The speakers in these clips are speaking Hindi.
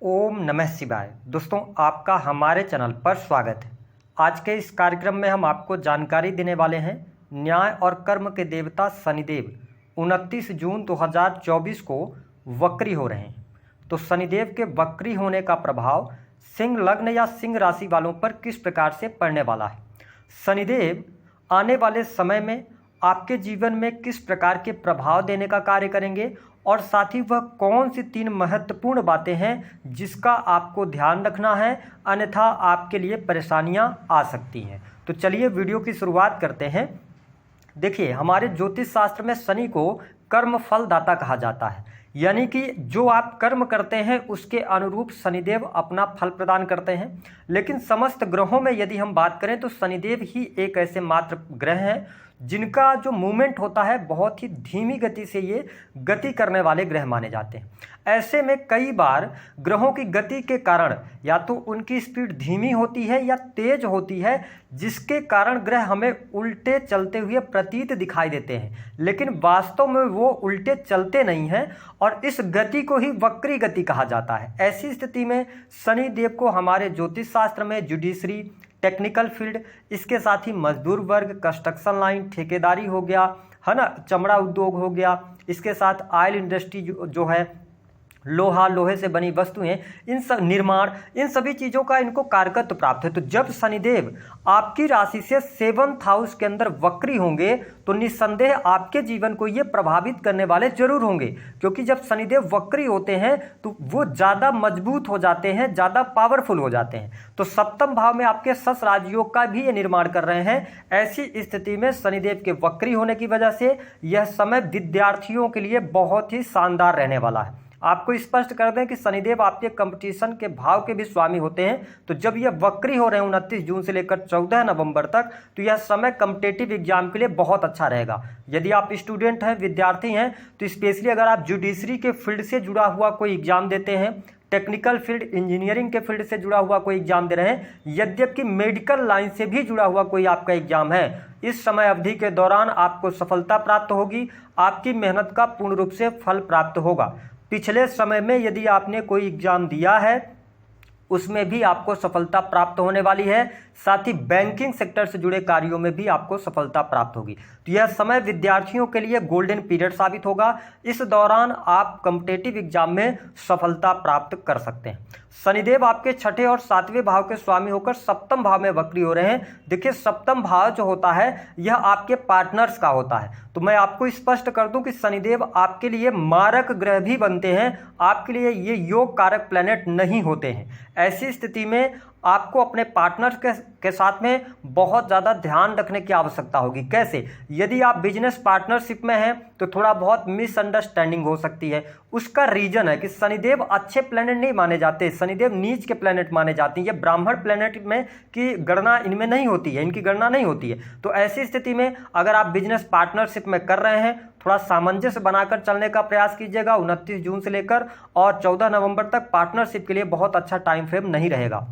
ओम नमः शिवाय। दोस्तों, आपका हमारे चैनल पर स्वागत है। आज के इस कार्यक्रम में हम आपको जानकारी देने वाले हैं न्याय और कर्म के देवता शनिदेव 29 जून 2024 को वक्री हो रहे हैं। तो शनिदेव के वक्री होने का प्रभाव सिंह लग्न या सिंह राशि वालों पर किस प्रकार से पड़ने वाला है। शनिदेव आने वाले समय में आपके जीवन में किस प्रकार के प्रभाव देने का कार्य करेंगे और साथ ही वह कौन सी 3 महत्वपूर्ण बातें हैं जिसका आपको ध्यान रखना है, अन्यथा आपके लिए परेशानियां आ सकती हैं। तो चलिए वीडियो की शुरुआत करते हैं। देखिए, हमारे ज्योतिष शास्त्र में शनि को कर्म फलदाता कहा जाता है, यानी कि जो आप कर्म करते हैं उसके अनुरूप शनिदेव अपना फल प्रदान करते हैं। लेकिन समस्त ग्रहों में यदि हम बात करें तो शनिदेव ही एक ऐसे मात्र ग्रह हैं जिनका जो मूवमेंट होता है बहुत ही धीमी गति से ये गति करने वाले ग्रह माने जाते हैं। ऐसे में कई बार ग्रहों की गति के कारण या तो उनकी स्पीड धीमी होती है या तेज होती है, जिसके कारण ग्रह हमें उल्टे चलते हुए प्रतीत दिखाई देते हैं, लेकिन वास्तव में वो उल्टे चलते नहीं हैं और इस गति को ही वक्री गति कहा जाता है। ऐसी स्थिति में शनि देव को हमारे ज्योतिष शास्त्र में जुडिशरी, टेक्निकल फील्ड, इसके साथ ही मजदूर वर्ग, कंस्ट्रक्शन लाइन, ठेकेदारी हो गया है ना, चमड़ा उद्योग हो गया, इसके साथ ऑयल इंडस्ट्री जो है, लोहा, लोहे से बनी वस्तुएं, इन सब निर्माण, इन सभी चीज़ों का इनको कारकत्व प्राप्त है। तो जब शनिदेव आपकी राशि से 7th हाउस के अंदर वक्री होंगे तो निस्संदेह आपके जीवन को ये प्रभावित करने वाले जरूर होंगे, क्योंकि जब शनिदेव वक्री होते हैं तो वो ज़्यादा मजबूत हो जाते हैं, ज़्यादा पावरफुल हो जाते हैं। तो 7th भाव में आपके सस राजयोग का भी ये निर्माण कर रहे हैं। ऐसी स्थिति में शनिदेव के वक्री होने की वजह से यह समय विद्यार्थियों के लिए बहुत ही शानदार रहने वाला है। आपको स्पष्ट कर दें कि शनिदेव आपके कंपटीशन के भाव के भी स्वामी होते हैं। तो जब यह वक्री हो रहे हैं 29 जून से लेकर 14 नवंबर तक, तो यह समय कॉम्पिटिटिव एग्जाम के लिए बहुत अच्छा रहेगा। यदि आप स्टूडेंट हैं, विद्यार्थी हैं, तो स्पेशली अगर आप जुडिशरी के फील्ड से जुड़ा हुआ कोई एग्जाम देते हैं, टेक्निकल फील्ड, इंजीनियरिंग के फील्ड से जुड़ा हुआ कोई एग्जाम दे रहे हैं, यद्यपि मेडिकल लाइन से भी जुड़ा हुआ कोई आपका एग्जाम है, इस समय अवधि के दौरान आपको सफलता प्राप्त होगी। आपकी मेहनत का पूर्ण रूप से फल प्राप्त होगा। पिछले समय में यदि आपने कोई एग्जाम दिया है उसमें भी आपको सफलता प्राप्त होने वाली है। साथ ही बैंकिंग सेक्टर से जुड़े कार्यों में भी आपको सफलता प्राप्त होगी। तो यह समय विद्यार्थियों के लिए गोल्डन पीरियड साबित होगा। इस दौरान आप कॉम्पिटिटिव एग्जाम में सफलता प्राप्त कर सकते हैं। शनिदेव आपके 6ठे और 7वें भाव के स्वामी होकर 7th भाव में वक्री हो रहे हैं। देखिए, 7th भाव जो होता है यह आपके पार्टनर्स का होता है। तो मैं आपको स्पष्ट कर दूं कि शनिदेव आपके लिए मारक ग्रह भी बनते हैं, आपके लिए ये योग कारक प्लैनेट नहीं होते हैं। ऐसी स्थिति में आपको अपने पार्टनर के साथ में बहुत ज़्यादा ध्यान रखने की आवश्यकता होगी। कैसे? यदि आप बिजनेस पार्टनरशिप में हैं तो थोड़ा बहुत मिसअंडरस्टैंडिंग हो सकती है। उसका रीजन है कि शनिदेव अच्छे प्लैनेट नहीं माने जाते, शनिदेव नीच के प्लैनेट माने जाते हैं। ये ब्राह्मण प्लैनेट में की गणना इनमें नहीं होती है, इनकी गणना नहीं होती है। तो ऐसी स्थिति में अगर आप बिजनेस पार्टनरशिप में कर रहे हैं, थोड़ा सामंजस्य बनाकर चलने का प्रयास कीजिएगा। 29 जून से लेकर और 14 नवंबर तक पार्टनरशिप के लिए बहुत अच्छा टाइम फ्रेम नहीं रहेगा।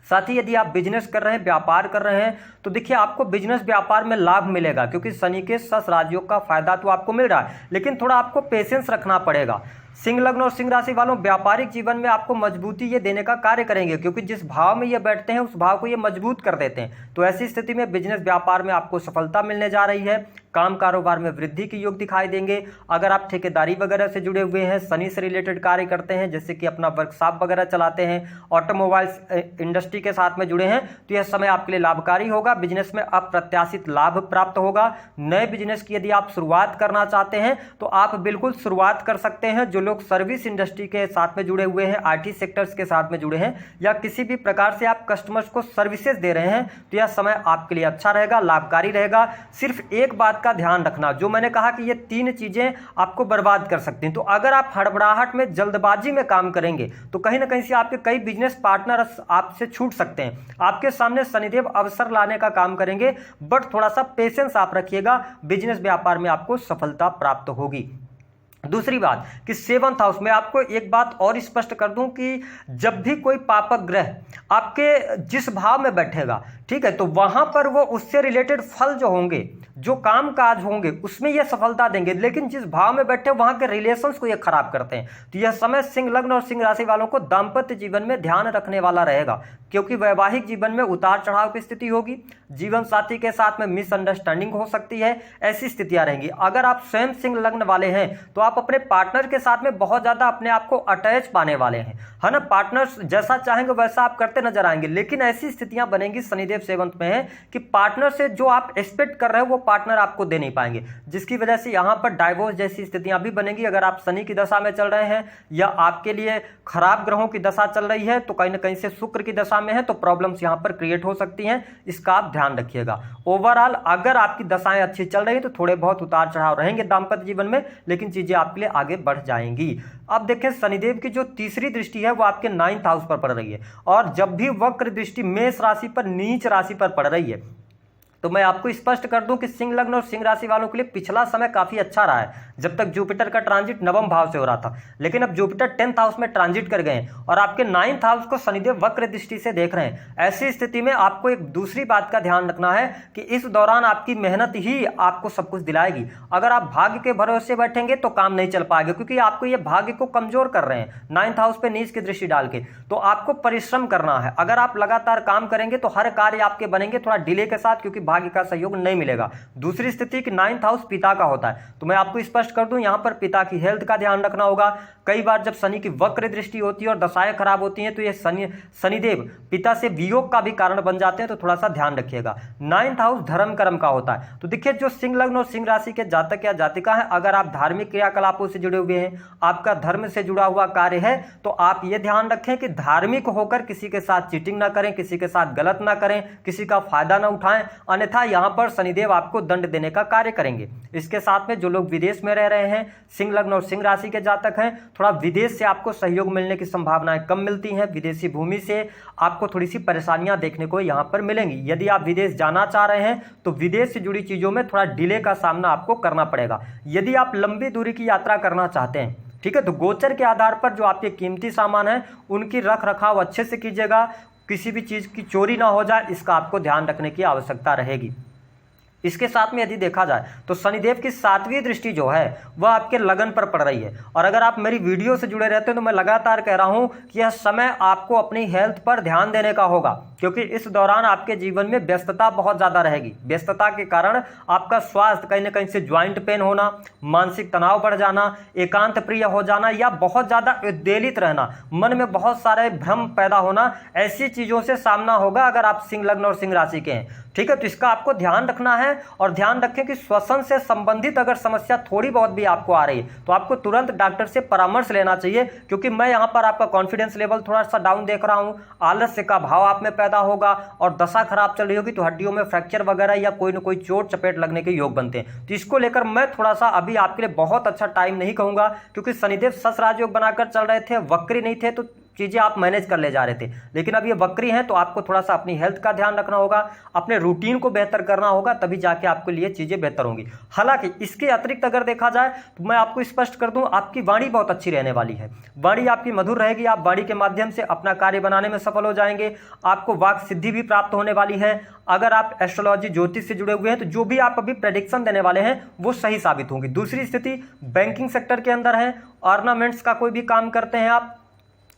साथ ही यदि आप बिजनेस कर रहे हैं, व्यापार कर रहे हैं, तो देखिए आपको बिजनेस व्यापार में लाभ मिलेगा, क्योंकि शनि के सस राजयोग का फायदा तो आपको मिल रहा है, लेकिन थोड़ा आपको पेशेंस रखना पड़ेगा। सिंह लग्न और सिंह राशि वालों, व्यापारिक जीवन में आपको मजबूती ये देने का कार्य करेंगे, क्योंकि जिस भाव में ये बैठते हैं उस भाव को ये मजबूत कर देते हैं। तो ऐसी स्थिति में बिजनेस व्यापार में आपको सफलता मिलने जा रही है। काम कारोबार में वृद्धि के योग दिखाई देंगे। अगर आप ठेकेदारी वगैरह से जुड़े हुए हैं, शनि से रिलेटेड कार्य करते हैं, जैसे कि अपना वर्कशॉप वगैरह चलाते हैं, ऑटोमोबाइल्स इंडस्ट्री के साथ में जुड़े हैं, तो यह समय आपके लिए लाभकारी होगा। बिजनेस में अप्रत्याशित लाभ प्राप्त होगा। नए बिजनेस की यदि आप शुरुआत करना चाहते हैं तो आप बिल्कुल शुरुआत कर सकते हैं। जो लोग सर्विस इंडस्ट्री के साथ में जुड़े हुए हैं, आईटी सेक्टर्स के साथ में जुड़े हैं, या किसी भी प्रकार से आप कस्टमर्स को सर्विसेज दे रहे हैं, तो यह समय आपके लिए अच्छा रहेगा, लाभकारी रहेगा। सिर्फ एक बात का ध्यान रखना, जो मैंने कहा कि ये 3 चीजें आपको बर्बाद कर सकती हैं। तो अगर आप हड़बड़ाहट में, जल्दबाजी में काम करेंगे तो कहीं ना कहीं से आपके कई बिजनेस पार्टनर आपसे छूट सकते हैं। आपके सामने शनिदेव अवसर लाने का काम करेंगे, बट थोड़ा सा पेशेंस आप रखिएगा। बिजनेस व्यापार में आपको सफलता प्राप्त होगी। दूसरी बात कि 7th हाउस में आपको एक बात और स्पष्ट कर दूं कि जब भी कोई पापक ग्रह आपके जिस भाव में बैठेगा, ठीक है, तो वहां पर वो उससे रिलेटेड फल जो होंगे, जो काम काज होंगे, उसमें ये सफलता देंगे। लेकिन जिस भाव में बैठे वहां के रिलेशंस को ये खराब करते हैं। तो यह समय सिंह लग्न और सिंह राशि वालों को दाम्पत्य जीवन में ध्यान रखने वाला रहेगा, क्योंकि वैवाहिक जीवन में उतार चढ़ाव की स्थिति होगी, जीवन साथी के साथ में मिसअंडरस्टैंडिंग हो सकती है, ऐसी स्थितियां रहेंगी। अगर आप स्वयं सिंह लग्न वाले हैं तो आप अपने पार्टनर के साथ में बहुत ज्यादा अपने आप को अटैच पाने वाले हैं, है ना। पार्टनर जैसा चाहेंगे वैसा आप करते नजर आएंगे। लेकिन ऐसी स्थितियां बनेंगी, शनिदेव 7th में है, कि पार्टनर से जो आप एक्सपेक्ट कर रहे हो वो पार्टनर आपको दे नहीं पाएंगे, जिसकी वजह से यहां पर डाइवोर्स जैसी स्थितियां भी बनेंगी। अगर आप शनि की दशा में चल रहे हैं या आपके लिए खराब ग्रहों की दशा चल रही है, तो कहीं ना कहीं से शुक्र की दशा में है, तो प्रॉब्लम्स यहां पर क्रिएट हो सकती हैं। इसका आप ध्यान रखिएगा। ओवरऑल अगर आपकी दशाएं अच्छी चल रही है तो थोड़े बहुत उतार चढ़ाव रहेंगे दाम्पत्य जीवन में, लेकिन चीजें आपके लिए आगे बढ़ जाएंगी। अब देखें, शनिदेव की जो तीसरी दृष्टि है वो आपके 9th हाउस पर पड़ रही है, और जब भी वक्र दृष्टि मेष राशि पर, नीच राशि पर पड़ रही है, तो मैं आपको स्पष्ट कर दूं कि सिंह लग्न और सिंह राशि वालों के लिए पिछला समय काफी अच्छा रहा है, जब तक जुपिटर का ट्रांजिट नवम भाव से हो रहा था। लेकिन अब जुपिटर 10th हाउस में ट्रांजिट कर गए हैं और आपके 9th हाउस को शनिदेव वक्र दृष्टि से देख रहे हैं। ऐसी स्थिति में आपको एक दूसरी बात का ध्यान रखना है कि इस दौरान आपकी मेहनत ही आपको सब कुछ दिलाएगी। अगर आप भाग्य के भरोसे बैठेंगे तो काम नहीं चल पाएगा, क्योंकि आपको ये भाग्य को कमजोर कर रहे हैं 9th हाउस पे नीच की दृष्टि डाल के। तो आपको परिश्रम करना है। अगर आप लगातार काम करेंगे तो हर कार्य आपके बनेंगे, थोड़ा डिले के साथ, क्योंकि भाग्य का सहयोग नहीं मिलेगा। दूसरी स्थिति कि 9th हाउस पिता का होता है, तो मैं आपको स्पष्ट कर दूं, यहां पर पिता की हेल्थ का ध्यान रखना होगा। कई बार जब शनि की वक्र दृष्टि होती है और दशाएं खराब होती हैं तो ये शनिदेव पिता से वियोग का भी कारण बन जाते हैं, तो थोड़ा सा ध्यान रखिएगा। 9th हाउस धर्म कर्म का होता है। तो देखिए, जो सिंह लग्न और सिंह राशि के जातक या जातिका है, अगर आप धार्मिक क्रियाकलापों से जुड़े हुए हैं, आपका धर्म से जुड़ा हुआ कार्य है, तो आप ये ध्यान रखें कि धार्मिक होकर किसी के साथ चीटिंग ना करें, किसी के साथ गलत ना करें, किसी का फायदा ना उठाएं, अन्यथा यहां पर शनिदेव आपको दंड देने का कार्य करेंगे। इसके साथ में जो लोग विदेश में रह रहे हैं, सिंह लग्न और सिंह राशि के जातक हैं, थोड़ा विदेश से आपको सहयोग मिलने की संभावनाएं कम मिलती हैं। विदेशी भूमि से आपको थोड़ी सी परेशानियां देखने को यहां पर मिलेंगी। यदि आप विदेश जाना चाह रहे हैं तो विदेश से जुड़ी चीजों में थोड़ा डिले का सामना आपको करना पड़ेगा। यदि आप लंबी दूरी की यात्रा करना चाहते हैं, ठीक है, तो गोचर के आधार पर जो आपके कीमती सामान है उनकी रख रखाव अच्छे से कीजिएगा, किसी भी चीज की चोरी ना हो जाए, इसका आपको ध्यान रखने की आवश्यकता रहेगी। इसके साथ में यदि देखा जाए तो शनिदेव की 7वीं दृष्टि जो है वह आपके लगन पर पड़ रही है। और अगर आप मेरी वीडियो से जुड़े रहते हैं तो मैं लगातार कह रहा हूं कि यह समय आपको अपनी हेल्थ पर ध्यान देने का होगा, क्योंकि इस दौरान आपके जीवन में व्यस्तता बहुत ज्यादा रहेगी। व्यस्तता के कारण आपका स्वास्थ्य कहीं ना कहीं से ज्वाइंट पेन होना, मानसिक तनाव बढ़ जाना, एकांत प्रिय हो जाना, या बहुत ज्यादा उद्वेलित रहना, मन में बहुत सारे भ्रम पैदा होना, ऐसी चीजों से सामना होगा अगर आप सिंह लग्न और सिंह राशि के हैं। ठीक है, तो इसका आपको ध्यान रखना है। और ध्यान रखें कि श्वसन से संबंधित अगर समस्या थोड़ी बहुत भी आपको आ रही है तो आपको तुरंत डॉक्टर से परामर्श लेना चाहिए, क्योंकि मैं यहां पर आपका कॉन्फिडेंस लेवल थोड़ा सा डाउन देख रहा हूं। आलस्य का भाव आप में पैदा होगा और दशा खराब चल रही होगी तो हड्डियों में फ्रैक्चर वगैरह या कोई ना कोई चोट चपेट लगने के योग बनते हैं। तो इसको लेकर मैं थोड़ा सा अभी आपके लिए बहुत अच्छा टाइम नहीं कहूंगा, क्योंकि शनिदेव सस राजयोग बनाकर चल रहे थे, वक्री नहीं थे, तो चीजें आप मैनेज कर ले जा रहे थे। लेकिन अब ये वक्री हैं तो आपको थोड़ा सा अपनी हेल्थ का ध्यान रखना होगा, अपने रूटीन को बेहतर करना होगा, तभी जाके आपके लिए चीजें बेहतर होंगी। हालांकि इसके अतिरिक्त अगर देखा जाए तो मैं आपको स्पष्ट कर दूं, आपकी वाणी बहुत अच्छी रहने वाली है। वाणी आपकी मधुर रहेगी, आप वाणी के माध्यम से अपना कार्य बनाने में सफल हो जाएंगे। आपको वाक सिद्धि भी प्राप्त होने वाली है। अगर आप एस्ट्रोलॉजी ज्योतिष से जुड़े हुए हैं तो जो भी आप अभी प्रेडिक्शन देने वाले हैं वो सही साबित होंगी। दूसरी स्थिति बैंकिंग सेक्टर के अंदर है, ऑर्नामेंट्स का कोई भी काम करते हैं आप,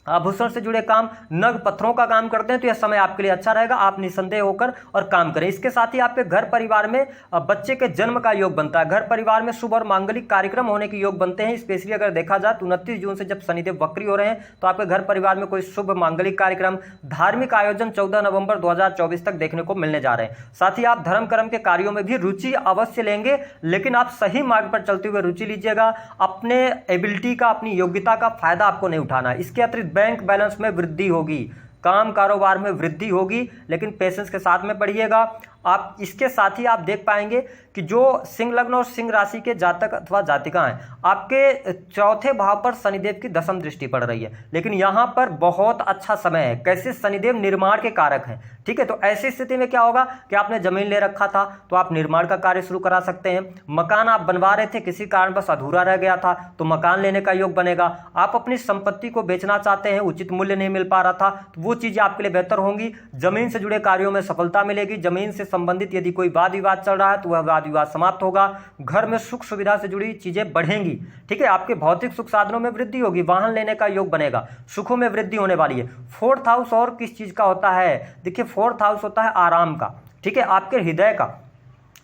आभूषण से जुड़े काम, नग पत्थरों का काम करते हैं, तो यह समय आपके लिए अच्छा रहेगा। आप निसंदेह होकर और काम करें। इसके साथ ही आपके घर परिवार में बच्चे के जन्म का योग बनता है, घर परिवार में शुभ और मांगलिक कार्यक्रम होने के योग बनते हैं। स्पेशली अगर देखा जाए तो 29 जून से जब शनिदेव वक्री हो रहे हैं तो आपके घर परिवार में कोई शुभ मांगलिक कार्यक्रम, धार्मिक आयोजन 14 नवंबर 2024 तक देखने को मिलने जा रहे हैं। साथ ही आप धर्म कर्म के कार्यों में भी रुचि अवश्य लेंगे, लेकिन आप सही मार्ग पर चलते हुए रुचि लीजिएगा। अपने एबिलिटी का, अपनी योग्यता का फायदा आपको नहीं उठाना। इसके अतिरिक्त बैंक बैलेंस में वृद्धि होगी, काम कारोबार में वृद्धि होगी, लेकिन पेशेंस के साथ में पढ़िएगा। आप इसके साथ ही आप देख पाएंगे कि जो सिंह लग्न और सिंह राशि के जातक अथवा जातिका हैं, आपके चौथे भाव पर शनिदेव की दशम दृष्टि पड़ रही है। लेकिन यहां पर बहुत अच्छा समय है। कैसे? शनिदेव निर्माण के कारक हैं, ठीक है। तो ऐसी स्थिति में क्या होगा कि आपने जमीन ले रखा था तो आप निर्माण का कार्य शुरू करा सकते हैं। मकान आप बनवा रहे थे, किसी कारणवश अधूरा रह गया था तो मकान लेने का योग बनेगा। आप अपनी संपत्ति को बेचना चाहते हैं, उचित मूल्य नहीं मिल पा रहा था, तो वो चीजें आपके लिए बेहतर होंगी। जमीन से जुड़े कार्यों में सफलता मिलेगी। जमीन से संबंधित यदि कोई वाद विवाद चल रहा है तो वह वाद विवाद समाप्त होगा। घर में सुख सुविधा से जुड़ी चीजें बढ़ेंगी, ठीक है। आपके भौतिक सुख साधनों में वृद्धि होगी, वाहन लेने का योग बनेगा, सुखों में वृद्धि होने वाली है। फोर्थ हाउस और किस चीज का होता है? देखिए, फोर्थ हाउस होता है आराम का, ठीक है, आपके हृदय का।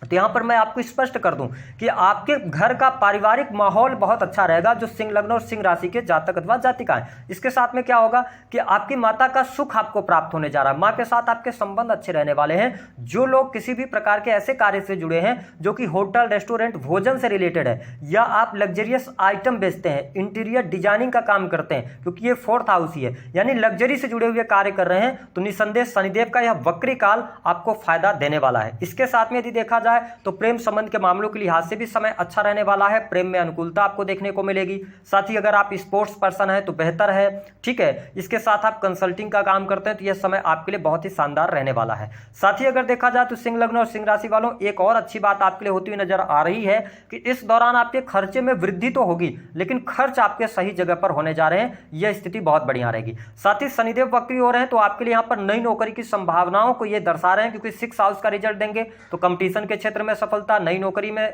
तो यहां पर मैं आपको स्पष्ट कर दूं कि आपके घर का पारिवारिक माहौल बहुत अच्छा रहेगा, जो सिंह लग्न और सिंह राशि के जातक अथवा जातिका हैं। इसके साथ में क्या होगा कि आपकी माता का सुख आपको प्राप्त होने जा रहा है। मां के साथ आपके संबंध अच्छे रहने वाले हैं। जो लोग किसी भी प्रकार के ऐसे कार्य से जुड़े हैं जो कि होटल, रेस्टोरेंट, भोजन से रिलेटेड है, या आप लग्जरियस आइटम बेचते हैं, इंटीरियर डिजाइनिंग का काम करते हैं, क्योंकि ये फोर्थ हाउस ही है, यानी लग्जरी से जुड़े हुए कार्य कर रहे हैं, तो निसंदेह शनिदेव का यह वक्री काल आपको फायदा देने वाला है। इसके साथ में यदि देखा जाए तो प्रेम संबंध के मामलों के लिहाज से भी समय अच्छा रहने वाला है। प्रेम में अनुकूलता आपको देखने को मिलेगी। साथ ही अगर आप स्पोर्ट्स पर्सन हैं तो बेहतर है, ठीक है। इसके साथ आप कंसल्टिंग का काम करते हैं तो यह समय आपके लिए बहुत ही शानदार रहने वाला है। साथ ही अगर देखा जाए तो सिंह लग्न और सिंह राशि वालों, एक और अच्छी बात आपके लिए होती हुई नजर आ रही है कि इस दौरान आपके खर्चे में वृद्धि तो होगी, लेकिन खर्च आपके सही जगह पर होने जा रहे हैं। यह स्थिति बहुत बढ़िया रहेगी। साथ ही शनिदेव वक्री हो रहे हैं तो आपके लिए यहाँ पर नई नौकरी की संभावनाओं को ये दर्शा रहे हैं, क्योंकि 6 हाउस का रिजल्ट देंगे तो कंपटीशन के क्षेत्र में सफलता, नई नौकरी में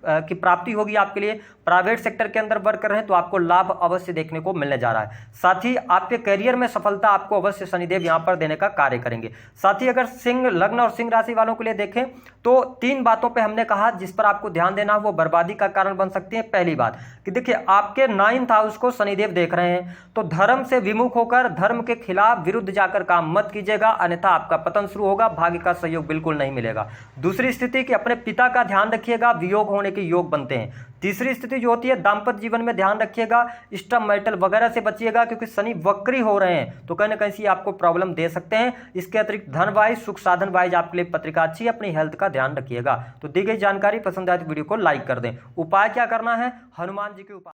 की प्राप्ति होगी आपके लिए। प्राइवेट सेक्टर के अंदर वर्क कर रहे हैं तो आपको लाभ अवश्य देखने को मिलने जा रहा है। साथ ही आपके करियर में सफलता आपको अवश्य शनिदेव यहां पर देने का कार्य करेंगे। साथ ही अगर सिंह लग्न और सिंह राशि वालों के लिए देखें तो 3 बातों पे हमने कहा जिस पर आपको ध्यान देना है, वो बर्बादी का कारण बन सकती है। पहली बात कि देखिए, आपके 9th हाउस को शनिदेव देख रहे हैं, तो धर्म से विमुख होकर धर्म के खिलाफ विरुद्ध जाकर काम मत कीजिएगा, अन्यथा आपका पतन शुरू होगा, भाग्य का सहयोग बिल्कुल नहीं मिलेगा। दूसरी स्थिति कि अपने पिता का ध्यान रखिएगा, वियोग होने के योग बनते हैं। तीसरी स्थिति जो होती है, दांपत्य जीवन में ध्यान रखिएगा, स्टम मेटल वगैरह से बचिएगा, क्योंकि शनि वक्री हो रहे हैं तो कहीं ना कहीं आपको प्रॉब्लम दे सकते हैं। इसके अतिरिक्त धन वाइज, सुख साधन वाइज आपके लिए पत्रिका अच्छी है। अपनी हेल्थ का ध्यान रखिएगा। तो दी गई जानकारी पसंद आए तो वीडियो को लाइक कर दें। उपाय क्या करना है? हनुमान जी के उपाय